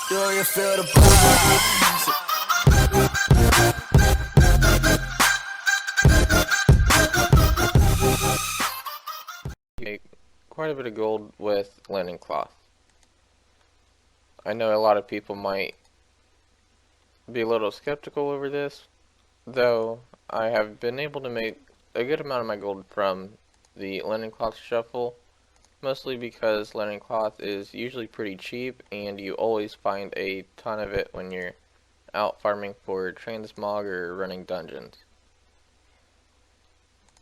Do you feel the vibes? Make quite a bit of gold with linen cloth. I know a lot of people might be a little skeptical over this, though I have been able to make a good amount of my gold from the linen cloth shuffle, mostly because linen cloth is usually pretty cheap and you always find a ton of it when you're out farming for transmog or running dungeons.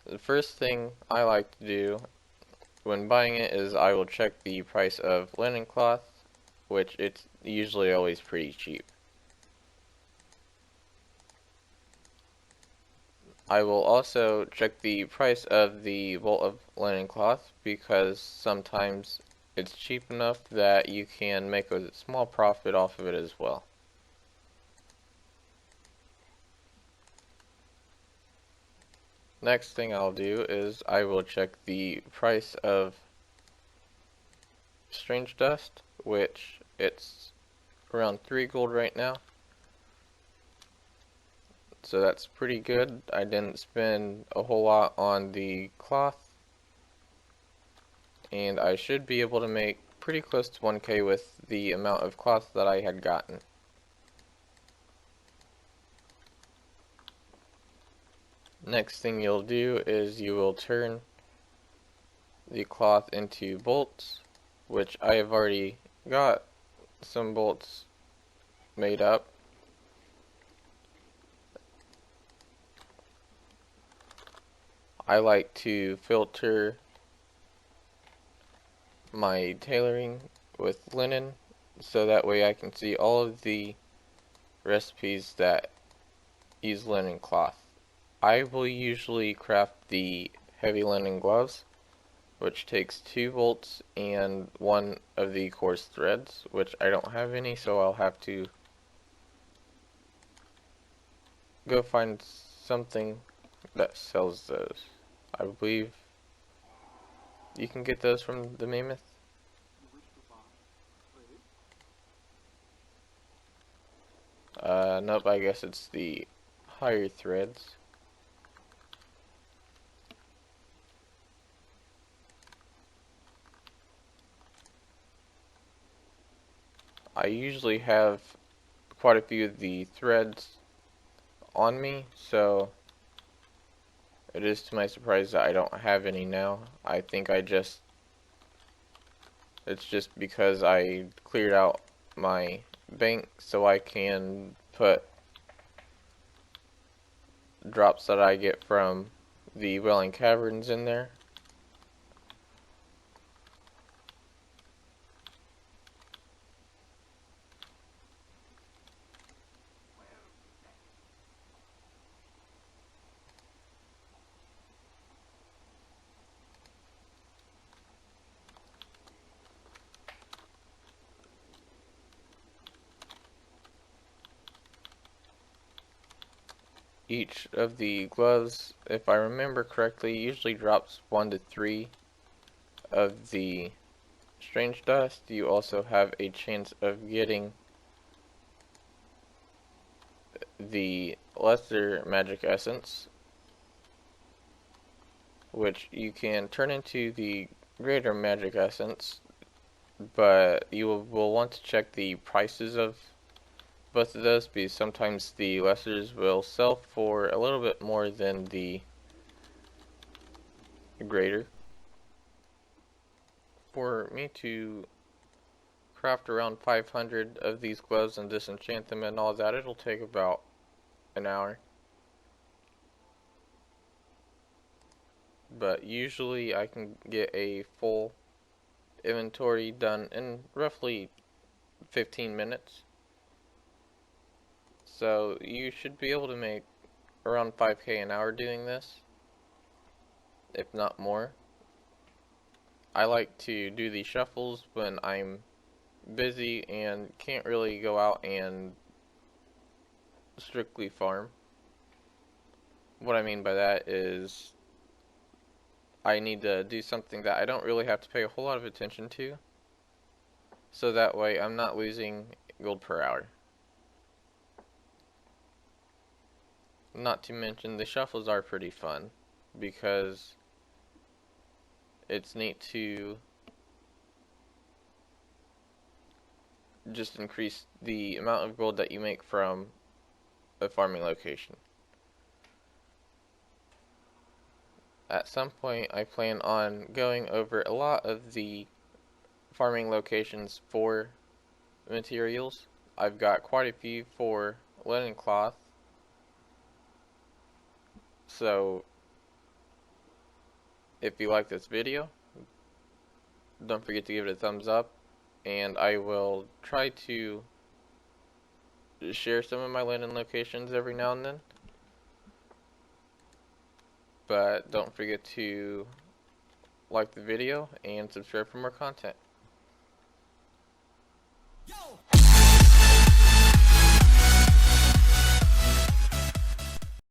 The first thing I like to do when buying it is I will check the price of linen cloth, which it's usually always pretty cheap. I will also check the price of the bolt of linen cloth because sometimes it's cheap enough that you can make a small profit off of it as well. Next thing I'll do is I will check the price of strange dust, which it's around 3 gold right now. So that's pretty good. I didn't spend a whole lot on the cloth, and I should be able to make pretty close to 1k with the amount of cloth that I had gotten. Next thing you'll do is you will turn the cloth into bolts, which I have already got some bolts made up. I like to filter my tailoring with linen so that way I can see all of the recipes that use linen cloth. I will usually craft the heavy linen gloves, which takes 2 bolts and 1 of the coarse threads, which I don't have any, so I'll have to go find something that sells those. I believe you can get those from the Mammoth. Nope, I guess it's the higher threads. I usually have quite a few of the threads on me, so it is to my surprise that I don't have any now. I think it's just because I cleared out my bank so I can put drops that I get from the Welling Caverns in there. Each of the gloves, if I remember correctly, usually drops 1 to 3 of the strange dust. You also have a chance of getting the lesser magic essence, which you can turn into the greater magic essence, but you will want to check the prices of both of those because sometimes the lessers will sell for a little bit more than the greater. For me to craft around 500 of these gloves and disenchant them and all that, it'll take about an hour. But usually I can get a full inventory done in roughly 15 minutes. So you should be able to make around 5k an hour doing this, if not more. I like to do these shuffles when I'm busy and can't really go out and strictly farm. What I mean by that is I need to do something that I don't really have to pay a whole lot of attention to, so that way I'm not losing gold per hour. Not to mention, the shuffles are pretty fun because it's neat to just increase the amount of gold that you make from a farming location. At some point, I plan on going over a lot of the farming locations for materials. I've got quite a few for linen cloth, so if you like this video, don't forget to give it a thumbs up, and I will try to share some of my linen locations every now and then. But don't forget to like the video and subscribe for more content. Yo!